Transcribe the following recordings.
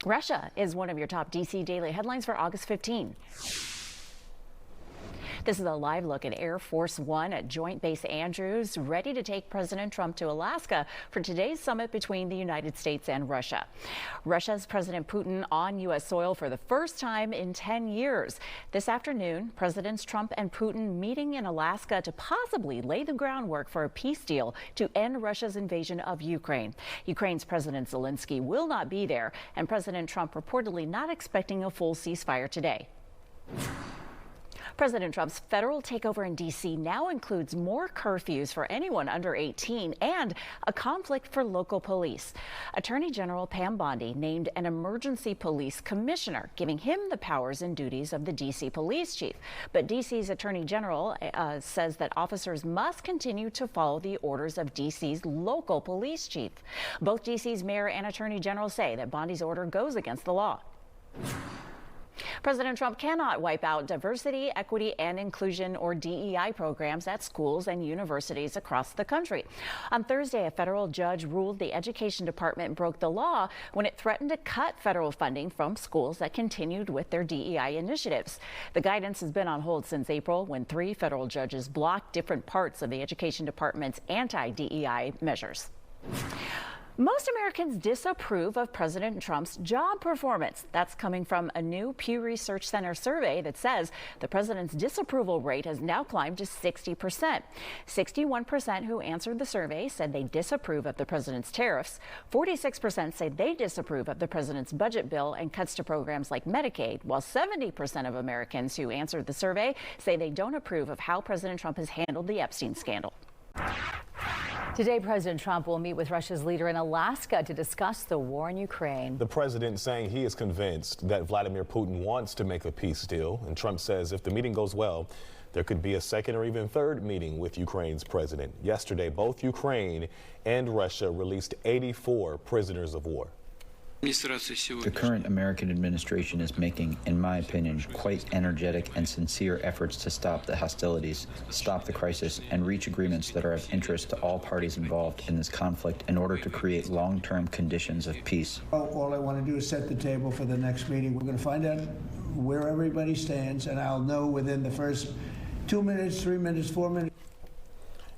Russia is one of your top D.C. daily headlines for August 15. This is a live look at Air Force One at Joint Base Andrews, ready to take President Trump to Alaska for today's summit between the United States and Russia. Russia's President Putin on U.S. soil for the first time in 10 years. This afternoon, Presidents Trump and Putin meeting in Alaska to possibly lay the groundwork for a peace deal to end Russia's invasion of Ukraine. Ukraine's President Zelensky will not be there, and President Trump reportedly not expecting a full ceasefire today. President Trump's federal takeover in D.C. now includes more curfews for anyone under 18 and a conflict for local police. Attorney General Pam Bondi named an emergency police commissioner, giving him the powers and duties of the D.C. police chief. But D.C.'s Attorney General says that officers must continue to follow the orders of D.C.'s local police chief. Both D.C.'s mayor and Attorney General say that Bondi's order goes against the law. President Trump cannot wipe out diversity, equity, and inclusion, or DEI programs at schools and universities across the country. On Thursday, a federal judge ruled the Education Department broke the law when it threatened to cut federal funding from schools that continued with their DEI initiatives. The guidance has been on hold since April, when 3 federal judges blocked different parts of the Education Department's anti-DEI measures. Most Americans disapprove of President Trump's job performance. That's coming from a new Pew Research Center survey that says the president's disapproval rate has now climbed to 60%. 61% who answered the survey said they disapprove of the president's tariffs. 46% say they disapprove of the president's budget bill and cuts to programs like Medicaid, while 70% of Americans who answered the survey say they don't approve of how President Trump has handled the Epstein scandal. Today, President Trump will meet with Russia's leader in Alaska to discuss the war in Ukraine. The president saying he is convinced that Vladimir Putin wants to make a peace deal. And Trump says if the meeting goes well, there could be a second or even third meeting with Ukraine's president. Yesterday, both Ukraine and Russia released 84 prisoners of war. The current American administration is making, in my opinion, quite energetic and sincere efforts to stop the hostilities, stop the crisis, and reach agreements that are of interest to all parties involved in this conflict in order to create long-term conditions of peace. All I want to do is set the table for the next meeting. We're going to find out where everybody stands, and I'll know within the first 2 minutes, 3 minutes, 4 minutes.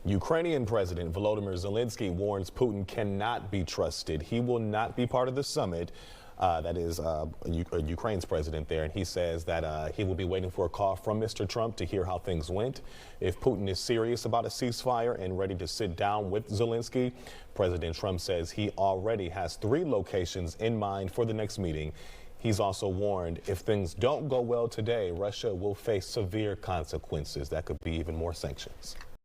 Ukrainian President Volodymyr Zelensky warns Putin cannot be trusted. He will not be part of the summit. That is Ukraine's president there. And he says that he will be waiting for a call from Mr. Trump to hear how things went. If Putin is serious about a ceasefire and ready to sit down with Zelensky, President Trump says he already has 3 locations in mind for the next meeting. He's also warned if things don't go well today, Russia will face severe consequences. That could be even more sanctions.